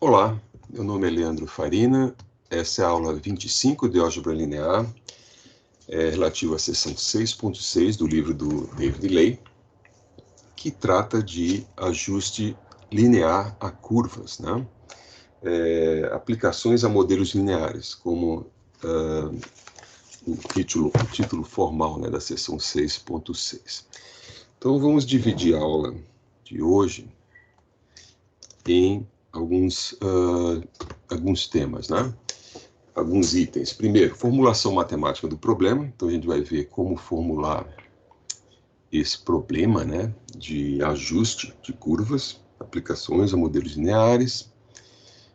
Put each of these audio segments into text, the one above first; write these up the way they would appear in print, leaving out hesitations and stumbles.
Olá, meu nome é Leandro Farina, essa é a aula 25 de Álgebra Linear, relativa à seção 6.6 do livro do David Ley, que trata de ajuste linear a curvas, né? Aplicações a modelos lineares, como o título formal, né, da seção 6.6. Então vamos dividir a aula de hoje em alguns temas, né? Alguns itens. Primeiro, formulação matemática do problema. Então a gente vai ver como formular esse problema, né, de ajuste de curvas, aplicações a modelos lineares,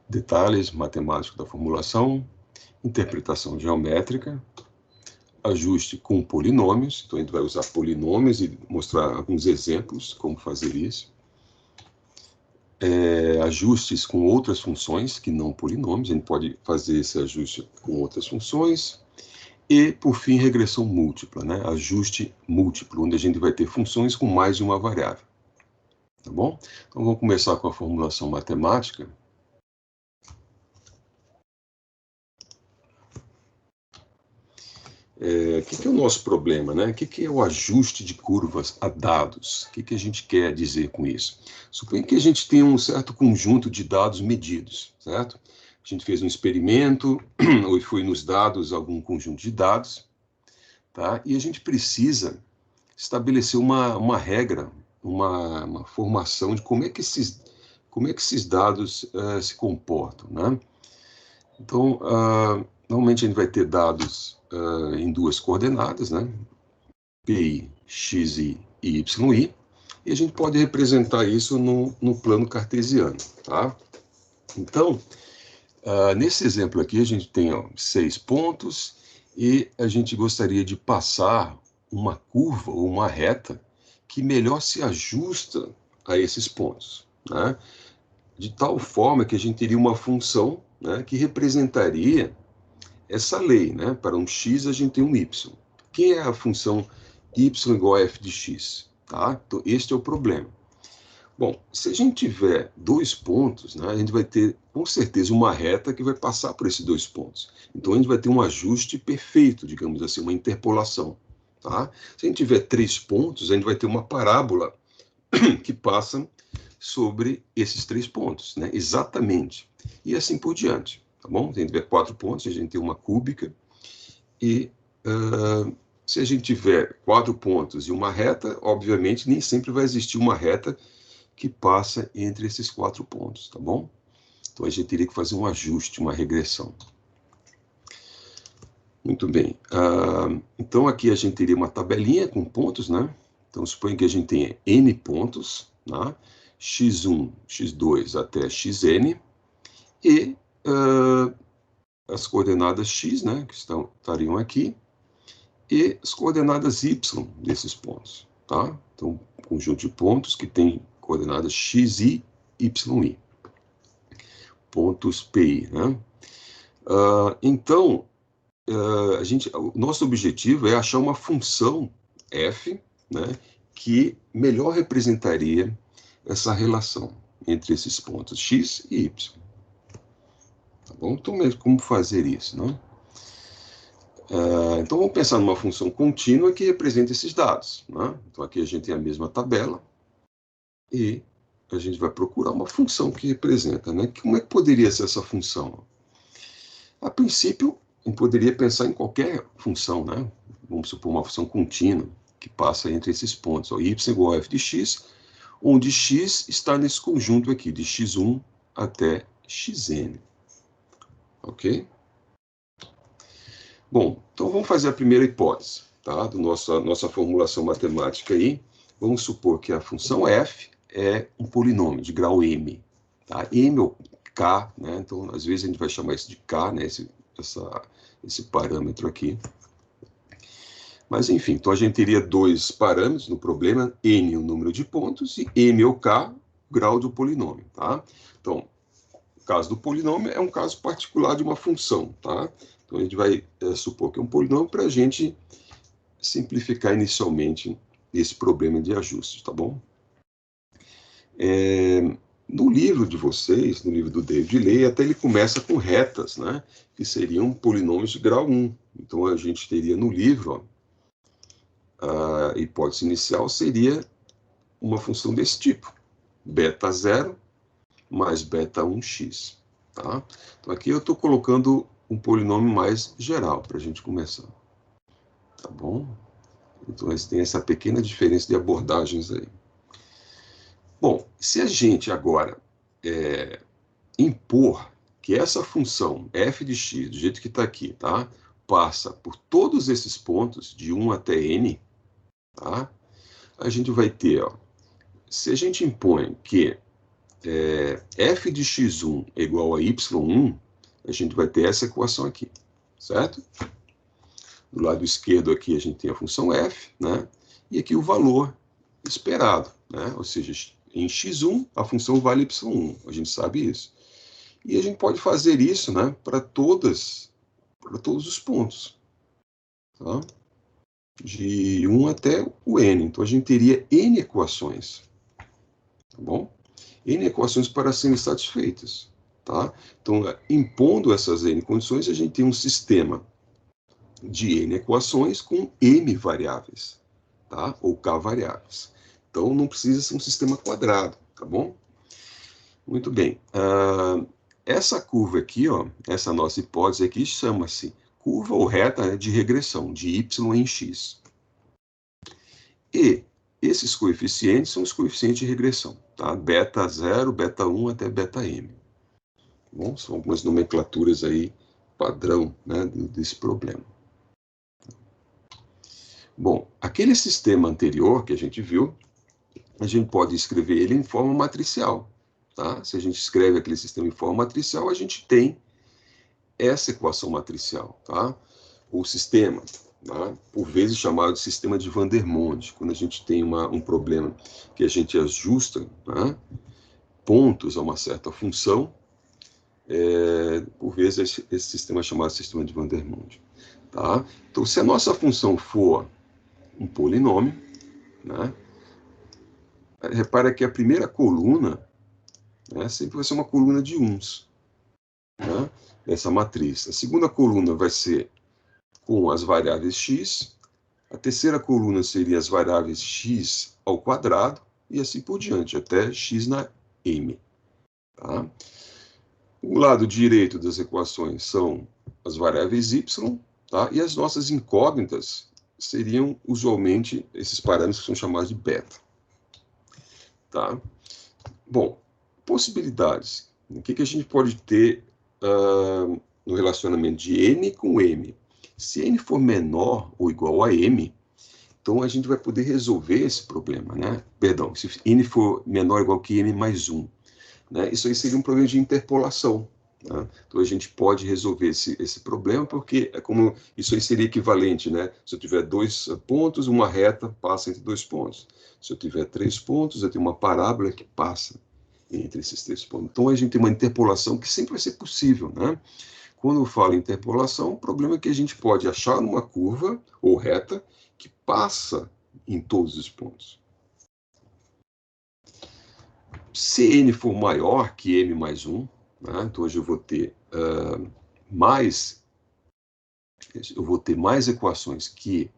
detalhes matemáticos da formulação, interpretação geométrica, ajuste com polinômios. Então a gente vai usar polinômios e mostrar alguns exemplos como fazer isso. Ajustes com outras funções que não polinômios, a gente pode fazer esse ajuste com outras funções. E, por fim, regressão múltipla, né? Ajuste múltiplo, onde a gente vai ter funções com mais de uma variável. Tá bom? Então, vamos começar com a formulação matemática. O que é o nosso problema, né? O que é o ajuste de curvas a dados? O que a gente quer dizer com isso? Suponha que a gente tem um certo conjunto de dados medidos, certo? A gente fez um experimento, ou foi nos dados algum conjunto de dados, tá? E a gente precisa estabelecer uma regra, uma formação de como é que esses dados se comportam, né? Então, normalmente a gente vai ter dados em duas coordenadas, né? PI, XI e YI, e a gente pode representar isso no plano cartesiano, tá? Então, nesse exemplo aqui, a gente tem 6 pontos e a gente gostaria de passar uma curva ou uma reta que melhor se ajusta a esses pontos, né? De tal forma que a gente teria uma função, né, que representaria essa lei, né? Para um x a gente tem um y. Quem é a função y igual a f de x? Tá? Então, este é o problema. Bom, se a gente tiver dois pontos, né, a gente vai ter, com certeza, uma reta que vai passar por esses dois pontos. Então, a gente vai ter um ajuste perfeito, digamos assim, uma interpolação. Tá? Se a gente tiver 3 pontos, a gente vai ter uma parábola que passa sobre esses 3 pontos, né? Exatamente. E assim por diante, tá bom? Se a gente tiver 4 pontos, a gente tem uma cúbica. E se a gente tiver 4 pontos e uma reta, obviamente, nem sempre vai existir uma reta que passa entre esses 4 pontos, tá bom? Então, a gente teria que fazer um ajuste, uma regressão. Muito bem. Então, aqui a gente teria uma tabelinha com pontos, né? Então, suponha que a gente tenha N pontos, né? X1, X2 até Xn, e as coordenadas X, né? Que estariam aqui, e as coordenadas Y desses pontos, tá? Então, um conjunto de pontos que tem coordenadas XI, YI. Pontos PI, né? Então, o nosso objetivo é achar uma função f, né, que melhor representaria essa relação entre esses pontos x e y. Tá bom? Então, como fazer isso, né? Então, vamos pensar numa função contínua que representa esses dados, né? Então, aqui a gente tem a mesma tabela e a gente vai procurar uma função que representa, né? Como é que poderia ser essa função? A princípio, a gente poderia pensar em qualquer função, né? Vamos supor uma função contínua que passa entre esses pontos, y igual a f de x, onde x está nesse conjunto aqui, de x1 até xn. Ok? Bom, então vamos fazer a primeira hipótese, tá? Da nossa formulação matemática aí. Vamos supor que a função f é um polinômio de grau m, tá? M ou k, né? Então, às vezes a gente vai chamar isso de k, né? Esse parâmetro aqui. Mas, enfim, então a gente teria dois parâmetros no problema, n, o número de pontos, e m ou k, o grau do polinômio, tá? Então, o caso do polinômio é um caso particular de uma função, tá? Então, a gente vai supor que é um polinômio para a gente simplificar inicialmente esse problema de ajuste, tá bom? No livro de vocês, no livro do David Ley, até ele começa com retas, né? Que seriam polinômios de grau 1. Então, a gente teria no livro, ó, a hipótese inicial seria uma função desse tipo. Beta 0 mais beta 1x. Tá? Então, aqui eu estou colocando um polinômio mais geral para a gente começar. Tá bom? Então, tem essa pequena diferença de abordagens aí. Bom, se a gente agora impor que essa função f de x, do jeito que está aqui, tá? Passa por todos esses pontos, de 1 até n, tá? A gente vai ter, ó, se a gente impõe que f de x1 é igual a y1, a gente vai ter essa equação aqui, certo? Do lado esquerdo aqui a gente tem a função f, né? E aqui o valor esperado, né? Ou seja, em x1 a função vale y1, a gente sabe isso. E a gente pode fazer isso, né, para todos os pontos, tá? De 1 até o n. Então a gente teria n equações, tá bom? N equações para serem satisfeitas, tá? Então, impondo essas n condições, a gente tem um sistema de n equações com m variáveis, tá? Ou k variáveis. Então, não precisa ser um sistema quadrado, tá bom? Muito bem. Essa curva aqui, ó, essa nossa hipótese aqui, chama-se curva ou reta, né, de regressão, de y em x. E esses coeficientes são os coeficientes de regressão, tá? Beta 0, beta 1 até beta m. Bom, são algumas nomenclaturas aí padrão, né, desse problema. Bom, aquele sistema anterior que a gente viu, a gente pode escrever ele em forma matricial, tá? Se a gente escreve aquele sistema em forma matricial, a gente tem essa equação matricial, tá? O sistema, tá? Por vezes chamado de sistema de Vandermonde, quando a gente tem um problema que a gente ajusta, tá, pontos a uma certa função, por vezes esse sistema é chamado de sistema de Vandermonde, tá? Então, se a nossa função for um polinômio, né, repara que a primeira coluna, né, sempre vai ser uma coluna de uns, né, essa matriz. A segunda coluna vai ser com as variáveis x, a terceira coluna seria as variáveis x ao quadrado, e assim por diante, até x na m. Tá? O lado direito das equações são as variáveis y, tá? E as nossas incógnitas seriam, usualmente, esses parâmetros que são chamados de beta. Tá? Bom, possibilidades. O que a gente pode ter no relacionamento de n com m? Se n for menor ou igual a m, então a gente vai poder resolver esse problema, né? Perdão, se n for menor ou igual que m mais 1, né? Isso aí seria um problema de interpolação. Né? Então a gente pode resolver esse problema, porque é como isso aí seria equivalente, né? Se eu tiver 2 pontos, uma reta passa entre 2 pontos. Se eu tiver 3 pontos, eu tenho uma parábola que passa entre esses 3 pontos. Então a gente tem uma interpolação que sempre vai ser possível, né? Quando eu falo interpolação, o problema é que a gente pode achar uma curva ou reta que passa em todos os pontos. Se n for maior que m mais 1, né, então hoje eu vou ter mais equações que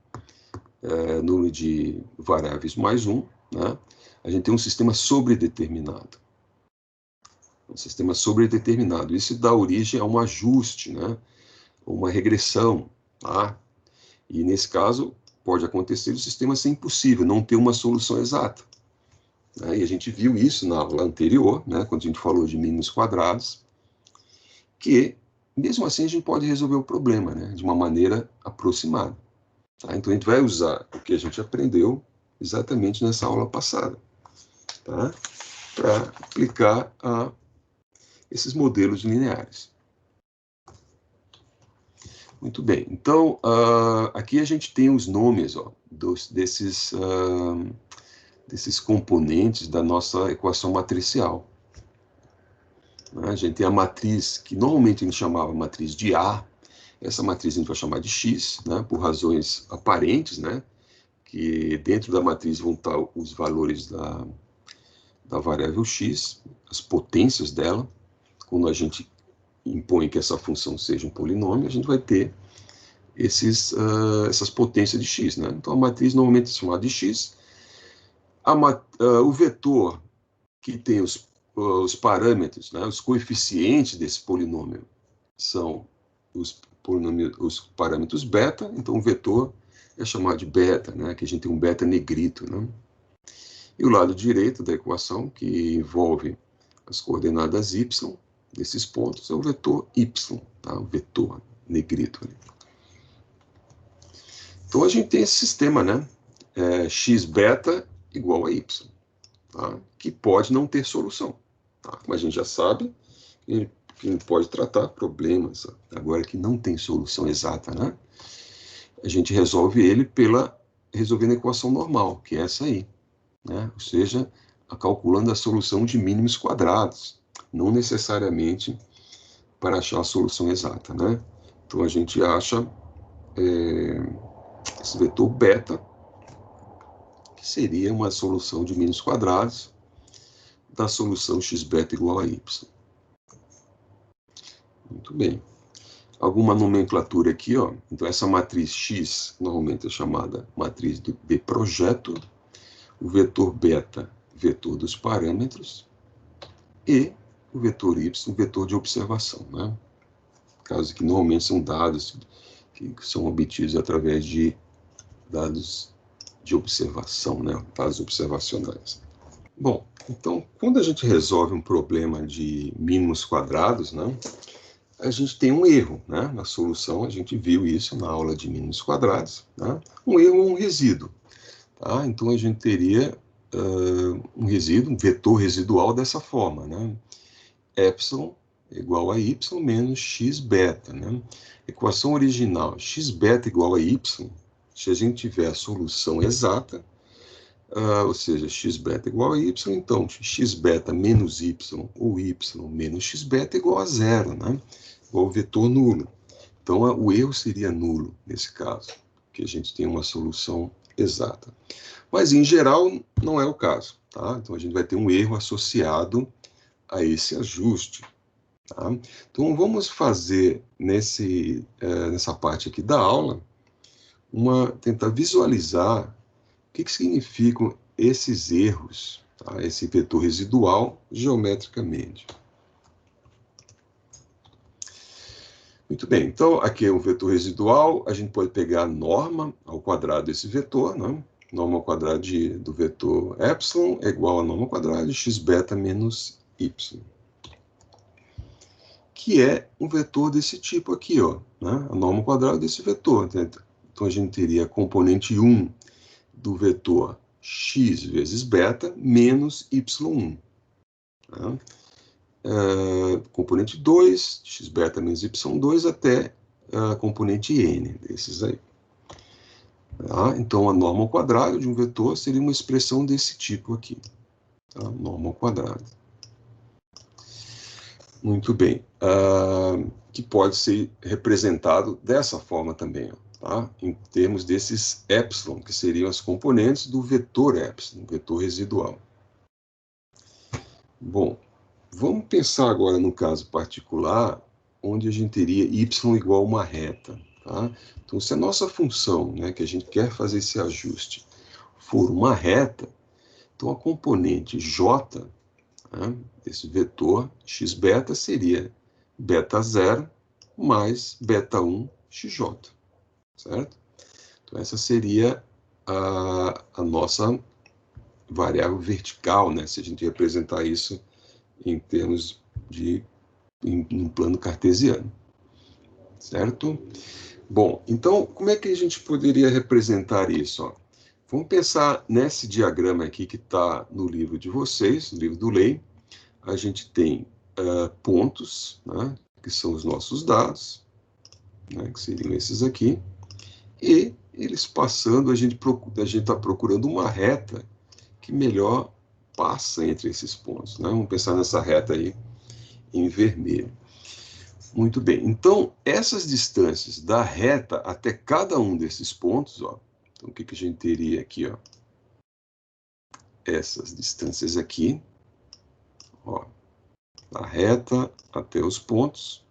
número de variáveis mais 1, né, a gente tem um sistema sobredeterminado. Um sistema sobredeterminado. Isso dá origem a um ajuste, né, uma regressão, tá? E nesse caso pode acontecer o sistema ser impossível, não ter uma solução exata. Né? E a gente viu isso na aula anterior, né, quando a gente falou de mínimos quadrados, que mesmo assim a gente pode resolver o problema, né, de uma maneira aproximada. Tá? Então a gente vai usar o que a gente aprendeu exatamente nessa aula passada, tá? Para aplicar a esses modelos lineares. Muito bem. Então, aqui a gente tem os nomes, ó, desses componentes da nossa equação matricial. A gente tem a matriz, que normalmente a gente chamava matriz de A. Essa matriz a gente vai chamar de X, né, por razões aparentes, né, que dentro da matriz vão estar os valores da variável x, as potências dela. Quando a gente impõe que essa função seja um polinômio, a gente vai ter essas potências de x, né? Então, a matriz normalmente é chamada de x. O vetor que tem os parâmetros, né, os coeficientes desse polinômio, são os parâmetros beta. Então, o vetor é chamado de beta, né? Que a gente tem um beta negrito, né? E o lado direito da equação, que envolve as coordenadas y desses pontos, é o vetor y, tá? O vetor negrito ali. Então, a gente tem esse sistema, né? X beta igual a y, tá? Que pode não ter solução, tá? Mas a gente já sabe que a gente pode tratar problemas agora que não tem solução exata, né? A gente resolve ele resolvendo a equação normal, que é essa aí, né? Ou seja, calculando a solução de mínimos quadrados, não necessariamente para achar a solução exata, né? Então, a gente acha esse vetor beta, que seria uma solução de mínimos quadrados da solução x beta igual a y. Muito bem. Alguma nomenclatura aqui, ó. Então, essa matriz x normalmente é chamada matriz de projeto, o vetor beta, vetor dos parâmetros, e o vetor y, vetor de observação, né? Caso que normalmente são dados que são obtidos através de dados de observação, né? Dados observacionais. Bom, então, quando a gente resolve um problema de mínimos quadrados, né, a gente tem um erro, né? Na solução, a gente viu isso na aula de mínimos quadrados, né? Um erro ou um resíduo, tá? Então, a gente teria um resíduo, um vetor residual dessa forma, né? Epsilon igual a y menos x beta, né? Equação original, x beta igual a y, se a gente tiver a solução exata, ou seja, x beta igual a y, então x beta menos y ou y menos x beta igual a zero, né? Igual ao vetor nulo. Então, o erro seria nulo nesse caso, que a gente tem uma solução exata. Mas, em geral, não é o caso, tá? Então, a gente vai ter um erro associado a esse ajuste, tá? Então, vamos fazer nessa parte aqui da aula, tentar visualizar o que significam esses erros, tá? Esse vetor residual geometricamente. Muito bem, então aqui é um vetor residual, a gente pode pegar a norma ao quadrado desse vetor, né? Norma ao quadrado do vetor epsilon é igual a norma ao quadrado de x beta menos y, que é um vetor desse tipo aqui, ó, né? A norma ao quadrado desse vetor. Então a gente teria a componente 1 do vetor x vezes beta menos y1. Tá? Componente 2, x beta menos y2 até a componente n, desses aí. Tá? Então, a norma ao quadrado de um vetor seria uma expressão desse tipo aqui. Tá? Norma ao quadrado. Muito bem. Que pode ser representado dessa forma também, ó, tá? Em termos desses epsilon, que seriam as componentes do vetor epsilon, vetor residual. Bom, vamos pensar agora no caso particular, onde a gente teria y igual a uma reta. Tá? Então, se a nossa função, né, que a gente quer fazer esse ajuste, for uma reta, então a componente j, né, desse vetor x beta seria beta 0 mais beta 1 xj, certo? Então, essa seria a nossa variável vertical, né, se a gente representar isso em termos em plano cartesiano, certo? Bom, então, como é que a gente poderia representar isso? Ó? Vamos pensar nesse diagrama aqui que está no livro de vocês, no livro do Lei. A gente tem pontos, né, que são os nossos dados, né, que seriam esses aqui, e eles passando, a gente está procurando uma reta que melhor passa entre esses pontos, né? Vamos pensar nessa reta aí em vermelho. Muito bem, então essas distâncias da reta até cada um desses pontos, ó, então o que a gente teria aqui, ó? Essas distâncias aqui, ó, a reta até os pontos,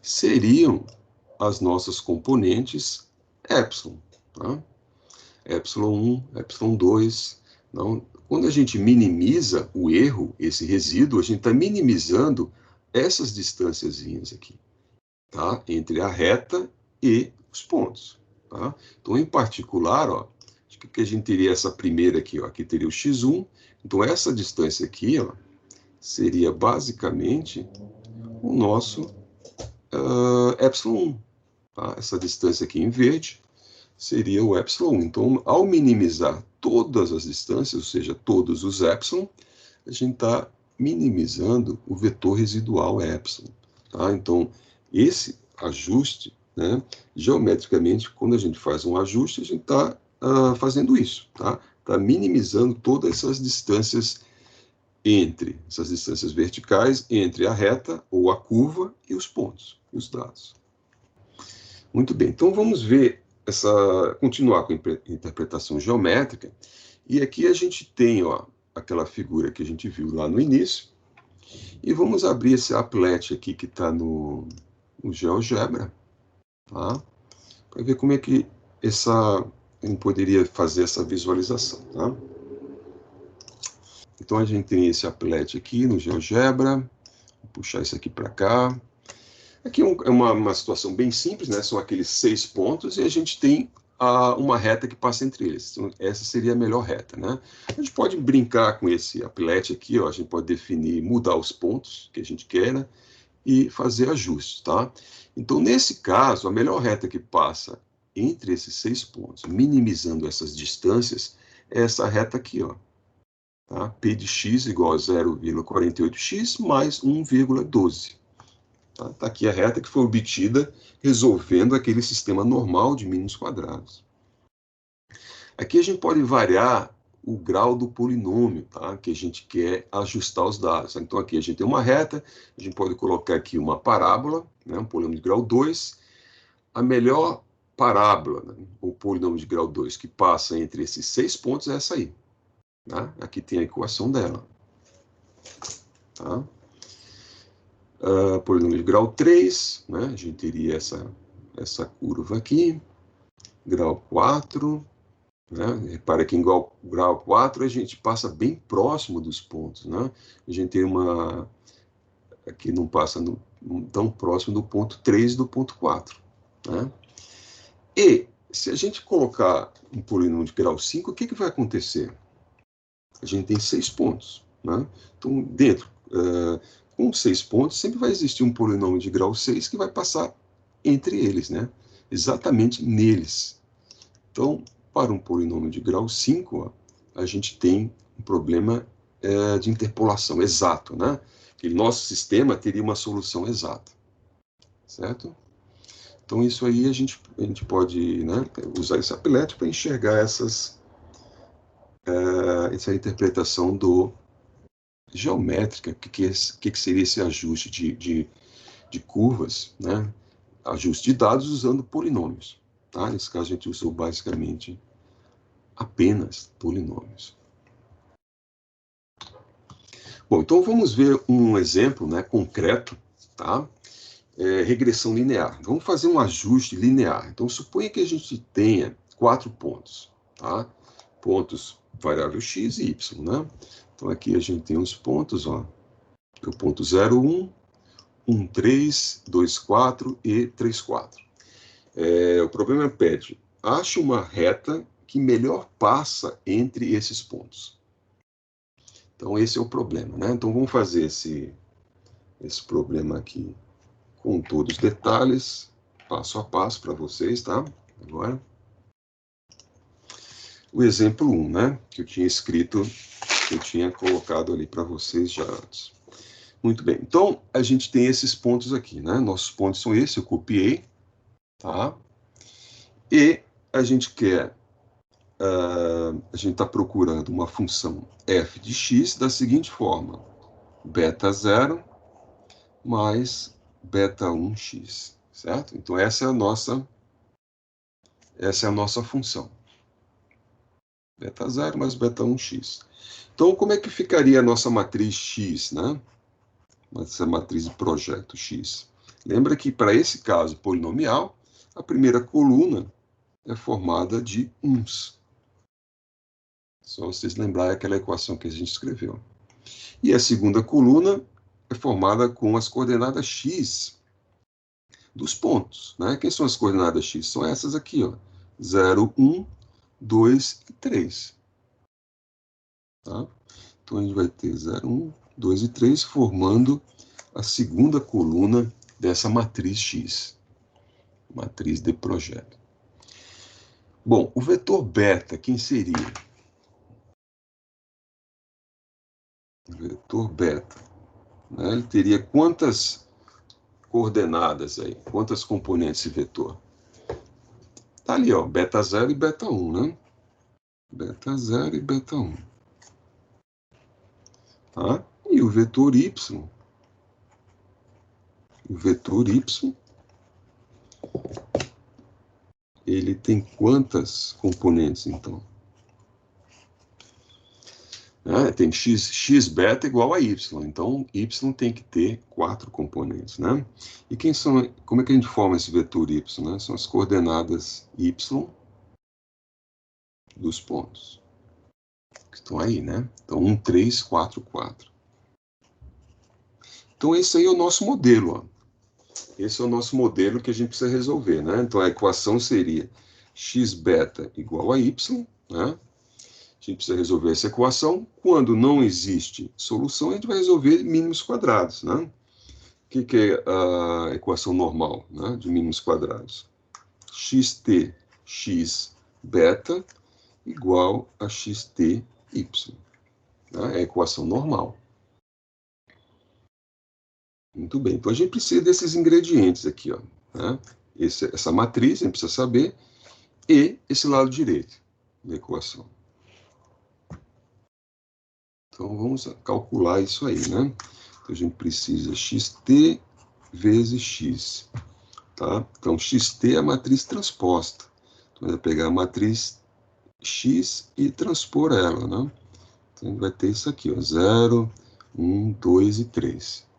seriam as nossas componentes epsilon, tá? Epsilon 1, epsilon 2. Não, quando a gente minimiza o erro, esse resíduo, a gente está minimizando essas distânciazinhas aqui, tá? Entre a reta e os pontos. Tá? Então, em particular, ó, acho que a gente teria essa primeira aqui, ó, aqui teria o x1. Então, essa distância aqui, ó, seria basicamente o nosso epsilon 1. Tá? Essa distância aqui em verde seria o epsilon 1. Então, ao minimizar todas as distâncias, ou seja, todos os epsilon, a gente está minimizando o vetor residual epsilon. Tá? Então, esse ajuste, né, geometricamente, quando a gente faz um ajuste, a gente está fazendo isso. Tá? Está minimizando todas essas distâncias essas distâncias verticais, entre a reta ou a curva e os pontos, e os dados. Muito bem, então vamos ver continuar com a interpretação geométrica, e aqui a gente tem, ó, aquela figura que a gente viu lá no início, e vamos abrir esse applet aqui que está no GeoGebra, tá? Para ver como é que a gente poderia fazer essa visualização, tá? Então a gente tem esse applet aqui no GeoGebra, vou puxar isso aqui para cá. Aqui é uma situação bem simples, né? São aqueles 6 pontos e a gente tem uma reta que passa entre eles. Então, essa seria a melhor reta, né? A gente pode brincar com esse applet aqui, ó, a gente pode definir, mudar os pontos que a gente quer, né? E fazer ajustes, tá? Então, nesse caso, a melhor reta que passa entre esses 6 pontos, minimizando essas distâncias, é essa reta aqui, ó. Tá? P de x igual a 0,48x mais 1,12. Tá aqui a reta que foi obtida resolvendo aquele sistema normal de mínimos quadrados. Aqui a gente pode variar o grau do polinômio, tá? Que a gente quer ajustar os dados. Então aqui a gente tem uma reta, a gente pode colocar aqui uma parábola, né? Um polinômio de grau 2. A melhor parábola, né? O polinômio de grau 2 que passa entre esses 6 pontos é essa aí. Tá? Aqui tem a equação dela. Tá? Polinômio de grau 3, né? A gente teria essa curva aqui, grau 4, né? Repara que em grau 4 a gente passa bem próximo dos pontos, né? A gente tem aqui não passa tão próximo do ponto 3 do ponto 4, né? E se a gente colocar um polinômio de grau 5, o que vai acontecer? A gente tem 6 pontos, né? Então, com 6 pontos, sempre vai existir um polinômio de grau 6 que vai passar entre eles, né? Exatamente neles. Então, para um polinômio de grau 5, ó, a gente tem um problema de interpolação exato, né? Que nosso sistema teria uma solução exata, certo? Então, isso aí a gente pode, né, usar esse applet para enxergar essa interpretação geométrica, o que seria esse ajuste de curvas, né? Ajuste de dados usando polinômios. Tá? Nesse caso, a gente usou basicamente apenas polinômios. Bom, então vamos ver um exemplo, né, concreto, tá? Regressão linear. Vamos fazer um ajuste linear. Então, suponha que a gente tenha 4 pontos, tá? Pontos variável x e y, né? Então, aqui a gente tem os pontos, ó, o ponto 0, 1, 1, 3, 2, 4 e 3, 4. O problema pede, ache uma reta que melhor passa entre esses pontos. Então, esse é o problema, né? Então, vamos fazer esse problema aqui com todos os detalhes, passo a passo para vocês, tá? Agora, o exemplo 1, né? Que eu tinha escrito, que eu tinha colocado ali para vocês já antes. Muito bem, então a gente tem esses pontos aqui, né? Nossos pontos são esses, eu copiei, tá? E a gente quer, a gente está procurando uma função f de x da seguinte forma: beta 0 mais beta 1x, certo? Então essa é a nossa função. Beta 0 mais beta 1x. Então, como é que ficaria a nossa matriz x, né? Essa matriz de projeto x. Lembra que, para esse caso polinomial, a primeira coluna é formada de 1s. Só vocês lembrarem aquela equação que a gente escreveu. E a segunda coluna é formada com as coordenadas x dos pontos, né? Quem são as coordenadas x? São essas aqui, ó. 0, 1, 2 e 3. Tá? Então, a gente vai ter 0, 1, 2 e 3 formando a segunda coluna dessa matriz x. Matriz de projeto. Bom, o vetor beta, quem seria? O vetor beta, né? Ele teria quantas coordenadas aí? Quantas componentes esse vetor? Tá ali, ó, beta 0 e beta 1, né? Beta 0 e beta 1. Tá? E o vetor y? O vetor y, ele tem quantas componentes, então? Tem x beta igual a y, então y tem que ter 4 componentes, né? E como é que a gente forma esse vetor y, né? São as coordenadas y dos pontos, que estão aí, né? Então, 1, 3, 4, 4. Então, esse aí é o nosso modelo, ó. Esse é o nosso modelo que a gente precisa resolver, né? Então, a equação seria x beta igual a y, né? A gente precisa resolver essa equação. Quando não existe solução, a gente vai resolver mínimos quadrados, né? O que é a equação normal, né, de mínimos quadrados? Xt x beta igual a xt y. Né? É a equação normal. Muito bem. Então, a gente precisa desses ingredientes aqui, ó, né? Essa matriz, a gente precisa saber, e esse lado direito da equação. Então, vamos calcular isso aí, né? Então, a gente precisa xt vezes x. Tá? Então, xt é a matriz transposta. Então, vai pegar a matriz x e transpor ela, né? Então, a gente vai ter isso aqui, ó, 0, 1, 2 e 3.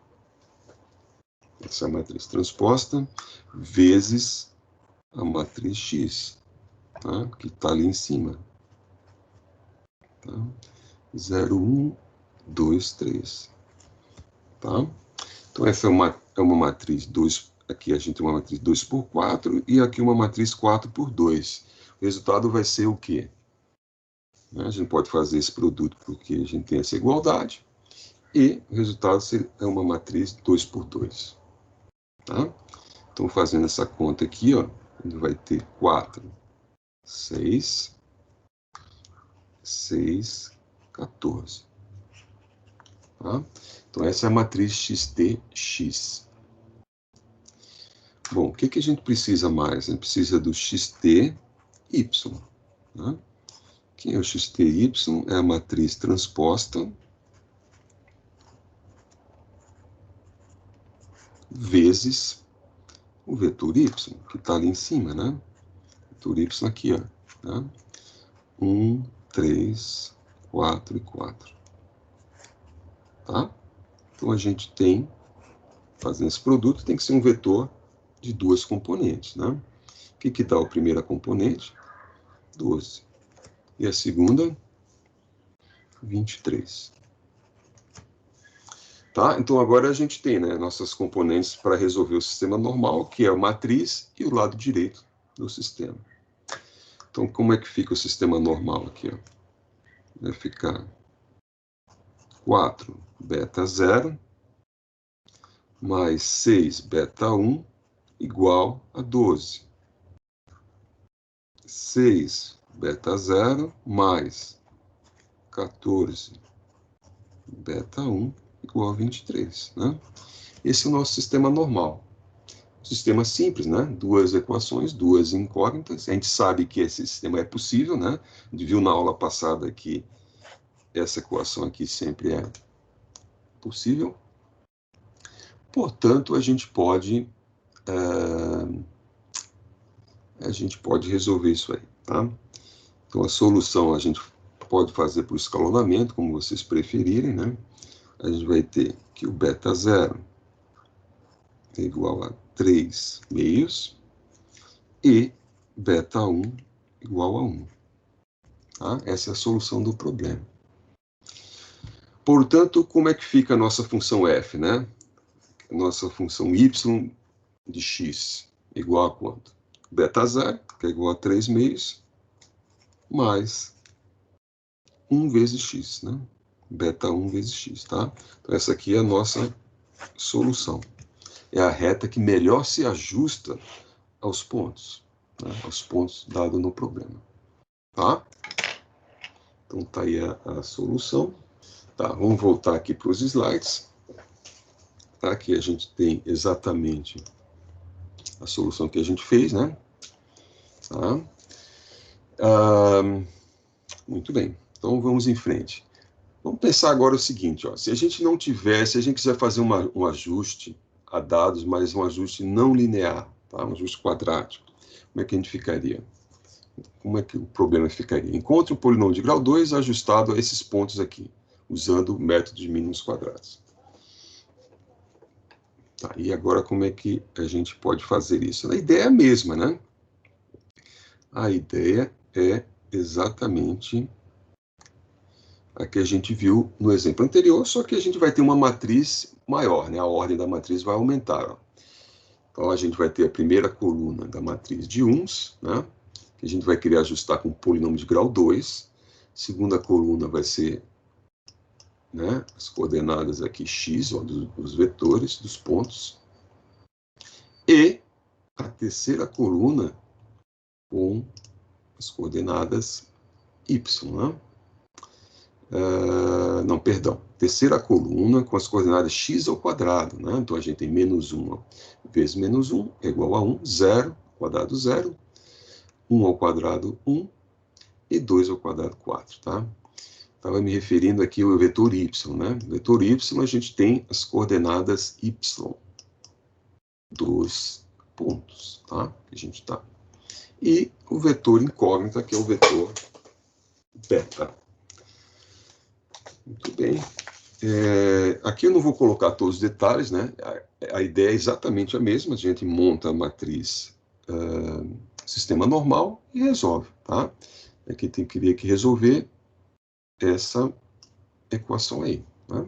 Essa é a matriz transposta vezes a matriz x, tá? Que está ali em cima. Tá? 0, 1, 2, 3. Tá? Então, essa é uma matriz 2. Aqui a gente tem uma matriz 2 por 4 e aqui uma matriz 4 por 2. O resultado vai ser o quê? A gente pode fazer esse produto porque a gente tem essa igualdade. E o resultado é uma matriz 2 por 2. Tá? Então, fazendo essa conta aqui, ó, a gente vai ter 4, 6, 6, 14. Tá? Então, essa é a matriz XTX. Bom, o que a gente precisa mais? A gente precisa do XTY. Né? Quem é o XTY? É a matriz transposta vezes o vetor y, que está ali em cima, né? Vetor y aqui, ó. Tá? 1, 3, 4 e 4. Tá? Então, a gente tem, fazendo esse produto, tem que ser um vetor de duas componentes, né? O que dá a primeira componente? 12. E a segunda? 23. Tá? Então, agora a gente tem, né, nossas componentes para resolver o sistema normal, que é a matriz e o lado direito do sistema. Então, como é que fica o sistema normal aqui? Ó? Vai ficar 4 beta 0 mais 6 beta 1 igual a 12. 6 beta 0 mais 14 beta 1 igual a 23. Né? Esse é o nosso sistema normal. Sistema simples, né? Duas equações, duas incógnitas. A gente sabe que esse sistema é possível, né? A gente viu na aula passada que essa equação aqui sempre é possível. Portanto, a gente pode resolver isso aí, tá? Então, a solução a gente pode fazer por escalonamento, como vocês preferirem, né? A gente vai ter que o beta 0 é igual a 3 meios e beta 1 igual a 1. Tá? Essa é a solução do problema. Portanto, como é que fica a nossa função f, né? Nossa função y de x igual a quanto? Beta 0, que é igual a 3 meios, mais 1 vezes x, né? Beta 1 vezes x, tá? Então, essa aqui é a nossa solução. É a reta que melhor se ajusta aos pontos, né? Aos pontos dados no problema, tá? Então, tá aí a solução. Tá, vamos voltar aqui para os slides. Tá? Aqui a gente tem exatamente a solução que a gente fez, né? Tá? Muito bem, então vamos em frente. Vamos pensar agora o seguinte, ó, se a gente não tivesse, se a gente quiser fazer um ajuste a dados, mas um ajuste não linear, tá? Um ajuste quadrático, como é que a gente ficaria? Como é que o problema ficaria? Encontre um polinômio de grau 2 ajustado a esses pontos aqui, usando o método de mínimos quadrados. Tá, e agora como é que a gente pode fazer isso? A ideia é a mesma, né? A ideia é exatamente a que a gente viu no exemplo anterior, só que a gente vai ter uma matriz maior, né? A ordem da matriz vai aumentar. Ó. Então, a gente vai ter a primeira coluna da matriz de uns, né? Que a gente vai querer ajustar com polinômio de grau 2. Segunda coluna vai ser, né, as coordenadas aqui x, ó, dos vetores, dos pontos. E a terceira coluna com as coordenadas y, né? Não, perdão. Terceira coluna com as coordenadas x ao quadrado, né? Então, a gente tem menos 1 vezes menos 1 é igual a 1, 0 ao quadrado 0, 1 ao quadrado 1 e 2 ao quadrado 4, tá? Estava me referindo aqui ao vetor y, né? O vetor y, a gente tem as coordenadas y dos pontos, tá? Que a gente tá. E o vetor incógnita, que é o vetor beta. Muito bem. Aqui eu não vou colocar todos os detalhes, né? A ideia é exatamente a mesma. A gente monta a matriz sistema normal e resolve, tá? Aqui teria que resolver essa equação aí, né?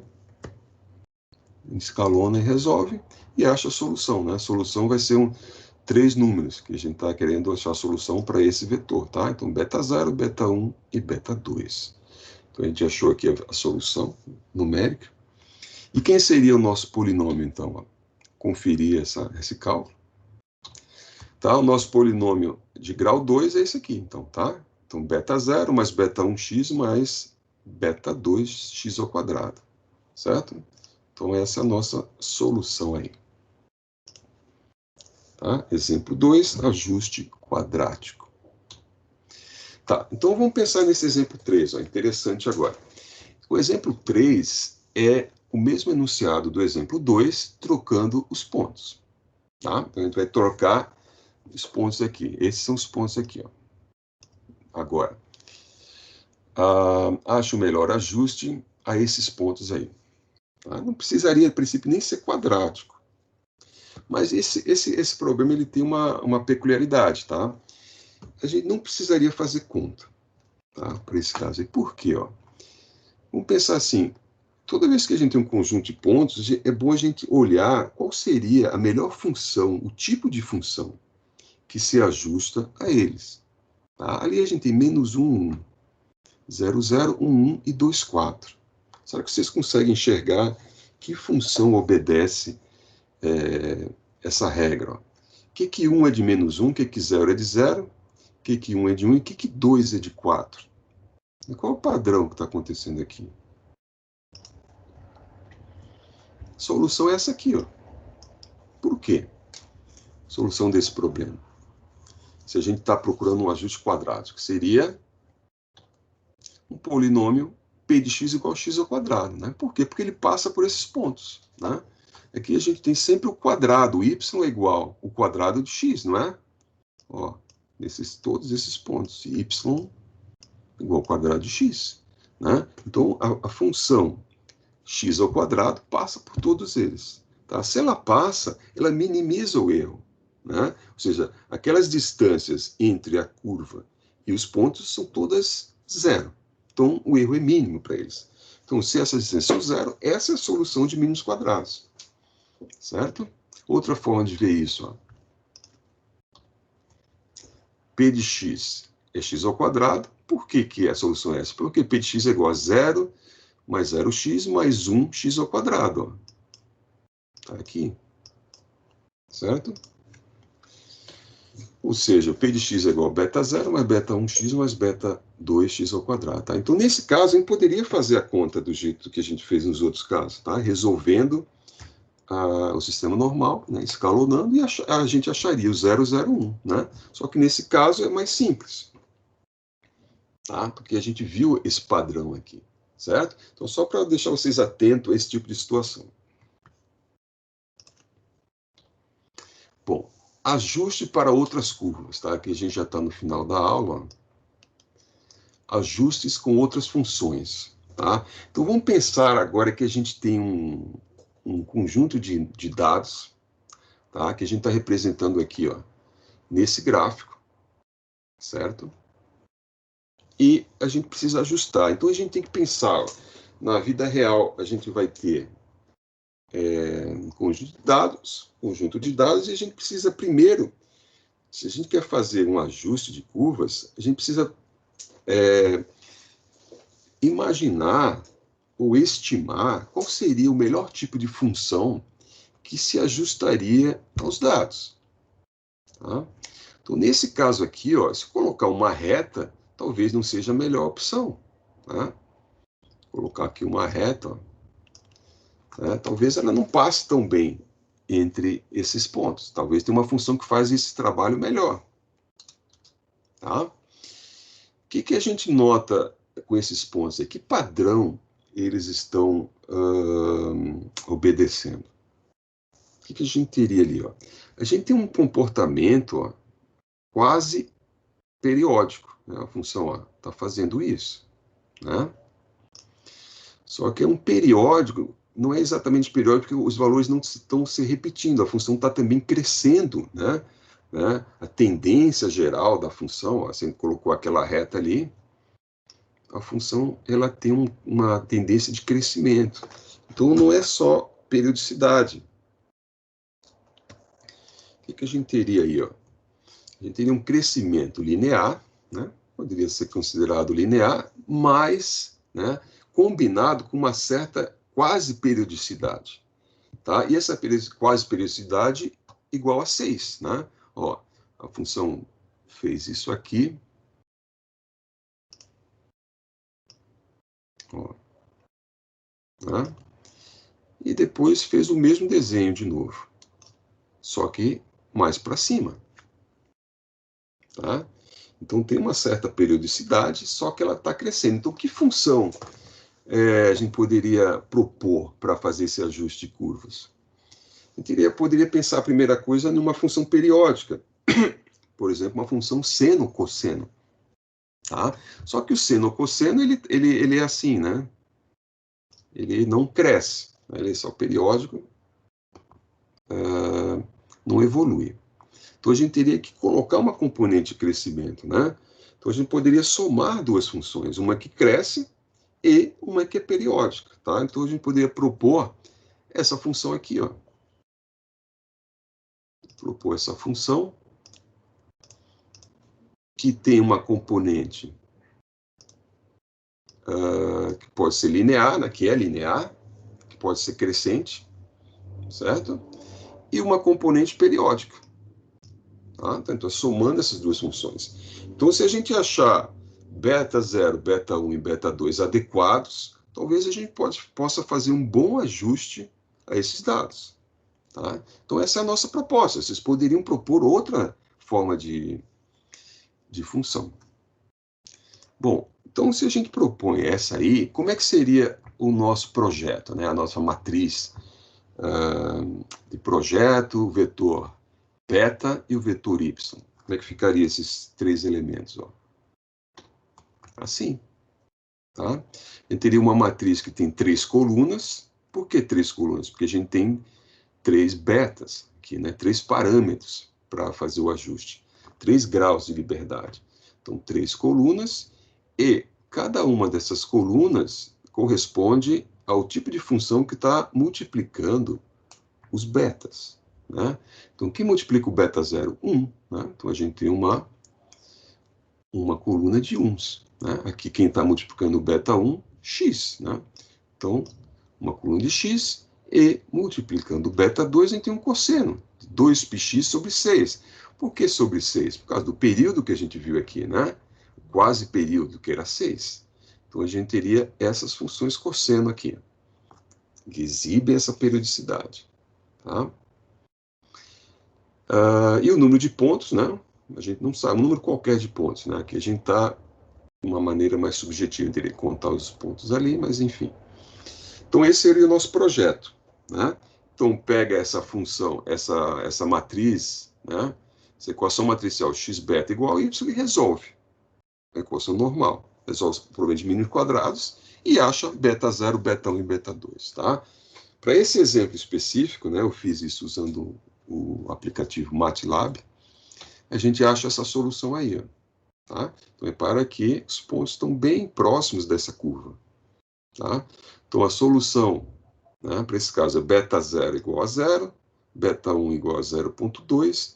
Escalona e resolve e acha a solução, né? A solução vai ser 3 números, que a gente está querendo achar a solução para esse vetor, tá? Então, beta 0, beta 1 e beta 2. Então, a gente achou aqui a solução numérica. E quem seria o nosso polinômio, então? Ó? Conferir esse cálculo. Tá? O nosso polinômio de grau 2 é esse aqui, então, tá? Então, beta 0 mais beta 1x mais beta 2x ao quadrado, certo? Então, essa é a nossa solução aí. Tá? Exemplo 2, ajuste quadrático. Tá, então vamos pensar nesse exemplo 3, ó, interessante agora. O exemplo 3 é o mesmo enunciado do exemplo 2, trocando os pontos. Tá? Então a gente vai trocar os pontos aqui. Esses são os pontos aqui. Ó. Agora, acho o melhor ajuste a esses pontos aí. Tá? Não precisaria, a princípio, nem ser quadrático. Mas esse problema ele tem uma peculiaridade, tá? A gente não precisaria fazer conta, tá? Para esse caso aí. Por quê? Ó? Vamos pensar assim, toda vez que a gente tem um conjunto de pontos, é bom a gente olhar qual seria a melhor função, o tipo de função que se ajusta a eles. Tá? Ali a gente tem menos 1, 1, 0, 0, 1, 1 e 2, 4. Será que vocês conseguem enxergar que função obedece essa regra? Ó? O que 1 é de menos 1, o que 0 é de 0, o que 1 é de 1 e o que 2 é de 4? E qual é o padrão que está acontecendo aqui? A solução é essa aqui. Ó. Por quê? Solução desse problema. Se a gente está procurando um ajuste quadrático, seria um polinômio p de x igual a x ao quadrado. Né? Por quê? Porque ele passa por esses pontos. Né? Aqui a gente tem sempre o quadrado, o y é igual ao quadrado de x, não é? Ó, todos esses pontos, y igual ao quadrado de x. Né? Então, a função x ao quadrado passa por todos eles. Tá? Se ela passa, ela minimiza o erro. Né? Ou seja, aquelas distâncias entre a curva e os pontos são todas zero. Então, o erro é mínimo para eles. Então, se essas distâncias são zero, essa é a solução de mínimos quadrados. Certo? Outra forma de ver isso. Ó. P de x é x ao quadrado. Por que a solução é essa? Porque P de x é igual a 0 mais 0x mais 1x ao quadrado. Está aqui. Certo? Ou seja, P de x é igual a beta 0 mais beta 1x mais beta 2x ao quadrado. Tá? Então, nesse caso, a gente poderia fazer a conta do jeito que a gente fez nos outros casos, tá? Resolvendo o sistema normal, né? Escalonando, e a gente acharia o 0, 0, 1. Né? Só que nesse caso é mais simples. Tá? Porque a gente viu esse padrão aqui. Certo? Então, só para deixar vocês atentos a esse tipo de situação. Bom, ajuste para outras curvas, tá? Aqui a gente já está no final da aula. Ajustes com outras funções, tá? Então, vamos pensar agora que a gente tem um conjunto de dados, tá? Que a gente está representando aqui, ó, nesse gráfico, certo? E a gente precisa ajustar. Então, a gente tem que pensar, ó, na vida real, a gente vai ter um conjunto de dados, e a gente precisa primeiro, se a gente quer fazer um ajuste de curvas, a gente precisa imaginar ou estimar qual seria o melhor tipo de função que se ajustaria aos dados. Tá? Então, nesse caso aqui, ó, se colocar uma reta, talvez não seja a melhor opção. Tá? Vou colocar aqui uma reta, ó. Talvez ela não passe tão bem entre esses pontos. Talvez tenha uma função que faz esse trabalho melhor. Tá? O que a gente nota com esses pontos? Que padrão eles estão obedecendo? O que a gente teria ali? Ó? A gente tem um comportamento, ó, quase periódico. Né? A função está fazendo isso. Né? Só que é um periódico, não é exatamente periódico, porque os valores não estão se repetindo, a função está também crescendo. Né? A tendência geral da função, ó, você colocou aquela reta ali, a função ela tem uma tendência de crescimento. Então, não é só periodicidade. O que a gente teria aí? Ó? A gente teria um crescimento linear, né? Poderia ser considerado linear, mas, né, combinado com uma certa quase periodicidade. Tá? E essa quase periodicidade igual a 6. Né? Ó, a função fez isso aqui. Ó, né? E depois fez o mesmo desenho de novo, só que mais para cima. Tá? Então tem uma certa periodicidade, só que ela está crescendo. Então, que função a gente poderia propor para fazer esse ajuste de curvas? A gente poderia pensar a primeira coisa numa função periódica, por exemplo, uma função seno-cosseno. Tá? Só que o seno-cosseno ele é assim, né? Ele não cresce, né? Ele é só periódico, não evolui. Então, a gente teria que colocar uma componente de crescimento. Né? Então, a gente poderia somar duas funções, uma que cresce e uma que é periódica. Tá? Então, a gente poderia propor essa função aqui. Ó. Propor essa função que tem uma componente que pode ser linear, né? Que é linear, que pode ser crescente, certo? E uma componente periódica. Tá? Então, somando essas duas funções. Então, se a gente achar beta 0, beta 1 e beta 2 adequados, talvez a gente possa fazer um bom ajuste a esses dados. Tá? Então, essa é a nossa proposta. Vocês poderiam propor outra forma de função. Bom, então, se a gente propõe essa aí, como é que seria o nosso projeto, né? A nossa matriz de projeto, o vetor beta e o vetor y. Como é que ficaria esses três elementos? Ó? assim, tá? A gente teria uma matriz que tem 3 colunas. Por que 3 colunas? Porque a gente tem 3 betas aqui, né? 3 parâmetros para fazer o ajuste. 3 graus de liberdade. Então, 3 colunas, e cada uma dessas colunas corresponde ao tipo de função que está multiplicando os betas, né? Então, o que multiplica o beta 0? 1. Né? Então, a gente tem uma coluna de 1s. Né? Aqui, quem está multiplicando o beta 1, x. Né? Então, uma coluna de x, e multiplicando o beta 2, a gente tem um cosseno, 2πx sobre 6. Por que sobre 6? Por causa do período que a gente viu aqui, né? O quase período, que era 6. Então, a gente teria essas funções cosseno aqui, que exibem essa periodicidade. Tá? E o número de pontos, né? A gente não sabe, um número qualquer de pontos, né? Aqui a gente está de uma maneira mais subjetiva, teria que contar os pontos ali, mas enfim. Então, esse seria o nosso projeto, né? Então, pega essa função, essa matriz, né? Essa equação matricial x beta igual a y, e resolve a equação normal. Resolve o problema de mínimos quadrados e acha beta 0, beta 1 e beta 2, tá? Para esse exemplo específico, né, eu fiz isso usando o aplicativo MATLAB, a gente acha essa solução aí, ó, tá? Então, repara que os pontos estão bem próximos dessa curva, tá? Então, a solução, né, para esse caso é beta 0 igual a 0, beta 1 igual a 0,2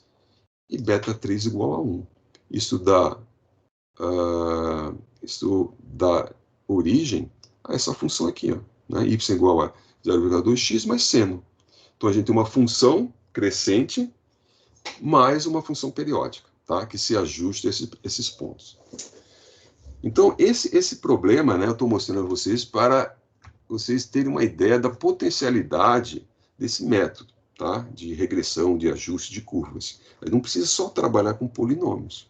e beta 3 igual a 1. Isso dá origem a essa função aqui, ó, né? Y igual a 0,2x mais seno. Então, a gente tem uma função crescente mais uma função periódica, tá? Que se ajusta a esses pontos. Então, esse problema, né, eu estou mostrando a vocês para vocês terem uma ideia da potencialidade desse método, tá? De regressão, de ajuste de curvas. Ele não precisa só trabalhar com polinômios,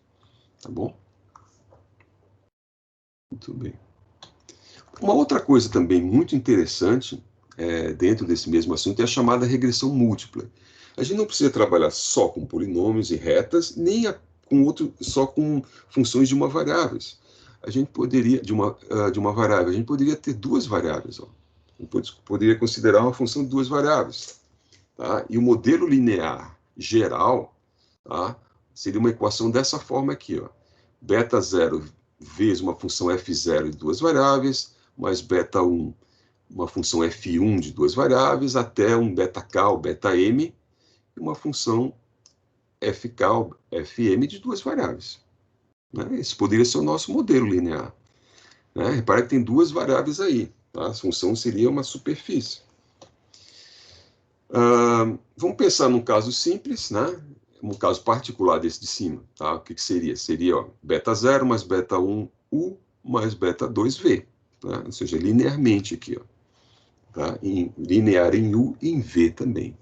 tá bom? Muito bem. Uma outra coisa também muito interessante dentro desse mesmo assunto é a chamada regressão múltipla. A gente não precisa trabalhar só com polinômios e retas, nem só com funções de uma variável. A gente poderia, de uma variável, a gente poderia ter 2 variáveis. Ó. A gente poderia considerar uma função de 2 variáveis. Tá? E o modelo linear geral, tá, seria uma equação dessa forma aqui. Ó. Beta 0 vezes uma função f0 de 2 variáveis, mais beta 1, uma função f1 de 2 variáveis, até um beta k ou beta m, e uma função fk ou fm de 2 variáveis. Né? Esse poderia ser o nosso modelo linear. Né? Repara que tem 2 variáveis aí. Tá? A função seria uma superfície. Vamos pensar num caso simples, né? Um caso particular desse de cima. Tá? O que seria? Seria beta 0 mais beta 1 u mais beta 2 v. Tá? Ou seja, linearmente aqui. Ó. Tá? Linear em u e em v também.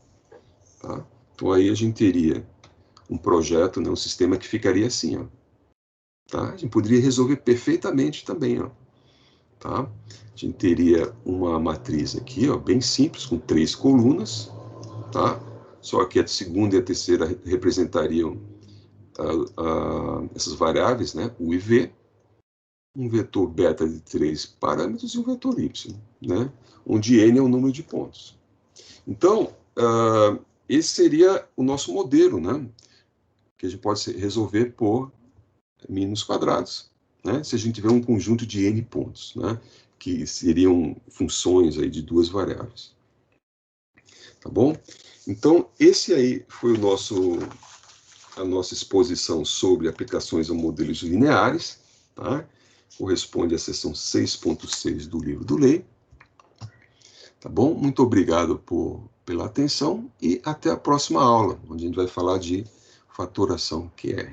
Tá? Então aí a gente teria um projeto, né, um sistema que ficaria assim. Ó. Tá? A gente poderia resolver perfeitamente também. Ó. Tá? A gente teria uma matriz aqui, ó, bem simples, com 3 colunas. Tá? Só que a segunda e a terceira representariam essas variáveis, né, u e v, um vetor beta de 3 parâmetros e um vetor y, né, onde n é o número de pontos. Então, esse seria o nosso modelo, né, que a gente pode resolver por mínimos quadrados, né, se a gente tiver um conjunto de n pontos, né, que seriam funções aí de 2 variáveis. Tá bom? Então, esse aí foi a nossa exposição sobre aplicações a modelos lineares, tá? Corresponde à seção 6.6 do livro do Lei. Tá bom? Muito obrigado pela atenção e até a próxima aula, onde a gente vai falar de fatoração QR.